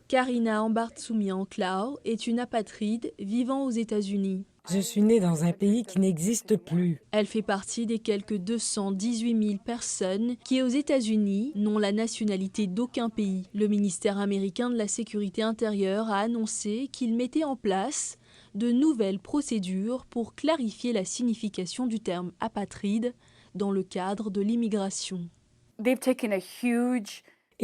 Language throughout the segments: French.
Karina Ambartsoumian-Klaw est une apatride vivant aux États-Unis. Je suis née dans un pays qui n'existe plus. Elle fait partie des quelques 218 000 personnes qui, aux États-Unis, n'ont la nationalité d'aucun pays. Le ministère américain de la Sécurité intérieure a annoncé qu'il mettait en place de nouvelles procédures pour clarifier la signification du terme apatride dans le cadre de l'immigration.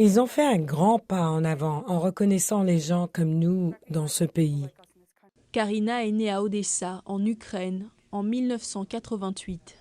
Ils ont fait un grand pas en avant en reconnaissant les gens comme nous dans ce pays. Karina est née à Odessa, en Ukraine, en 1988.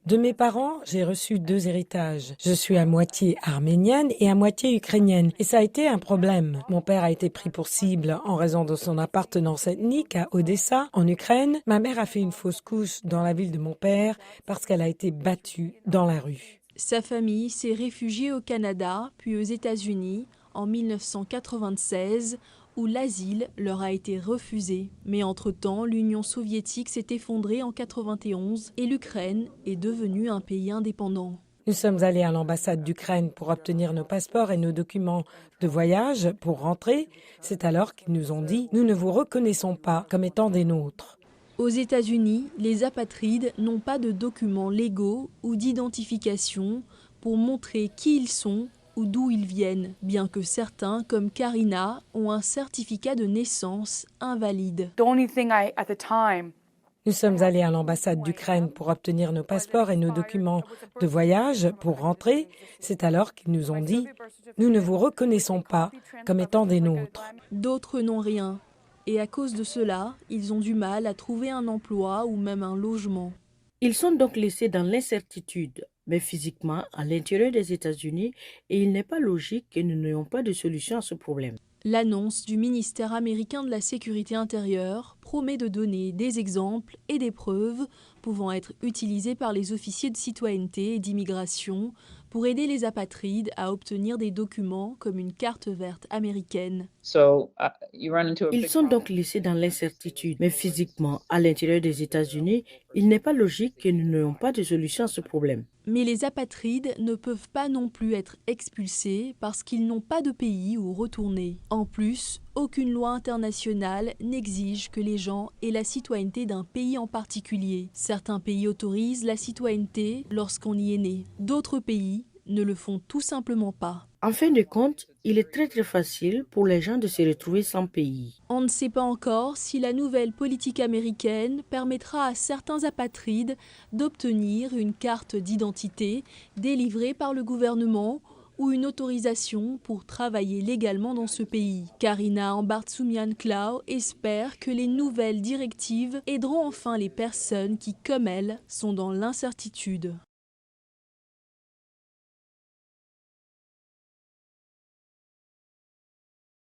De mes parents, j'ai reçu 2 héritages. Je suis à moitié arménienne et à moitié ukrainienne. Et ça a été un problème. Mon père a été pris pour cible en raison de son appartenance ethnique à Odessa, en Ukraine. Ma mère a fait une fausse couche dans la ville de mon père parce qu'elle a été battue dans la rue. Sa famille s'est réfugiée au Canada, puis aux États-Unis, en 1996, où l'asile leur a été refusé. Mais entre-temps, l'Union soviétique s'est effondrée en 1991 et l'Ukraine est devenue un pays indépendant. Nous sommes allés à l'ambassade d'Ukraine pour obtenir nos passeports et nos documents de voyage pour rentrer. C'est alors qu'ils nous ont dit « Nous ne vous reconnaissons pas comme étant des nôtres ». Aux États-Unis, les apatrides n'ont pas de documents légaux ou d'identification pour montrer qui ils sont ou d'où ils viennent, bien que certains, comme Karina, ont un certificat de naissance invalide. Nous sommes allés à l'ambassade d'Ukraine pour obtenir nos passeports et nos documents de voyage pour rentrer. C'est alors qu'ils nous ont dit « Nous ne vous reconnaissons pas comme étant des nôtres ». D'autres n'ont rien. Et à cause de cela, ils ont du mal à trouver un emploi ou même un logement. Ils sont donc laissés dans l'incertitude, mais physiquement à l'intérieur des États-Unis, et il n'est pas logique que nous n'ayons pas de solution à ce problème. L'annonce du ministère américain de la Sécurité intérieure promet de donner des exemples et des preuves pouvant être utilisées par les officiers de citoyenneté et d'immigration pour aider les apatrides à obtenir des documents comme une carte verte américaine. Ils sont donc laissés dans l'incertitude, mais physiquement à l'intérieur des États-Unis, il n'est pas logique que nous n'ayons pas de solution à ce problème. Mais les apatrides ne peuvent pas non plus être expulsés parce qu'ils n'ont pas de pays où retourner. En plus, aucune loi internationale n'exige que les gens aient la citoyenneté d'un pays en particulier. Certains pays autorisent la citoyenneté lorsqu'on y est né. D'autres pays ne le font tout simplement pas. En fin de compte, il est très facile pour les gens de se retrouver sans pays. On ne sait pas encore si la nouvelle politique américaine permettra à certains apatrides d'obtenir une carte d'identité délivrée par le gouvernement ou une autorisation pour travailler légalement dans ce pays. Karina Ambartsoumian-Klaw espère que les nouvelles directives aideront enfin les personnes qui, comme elle, sont dans l'incertitude.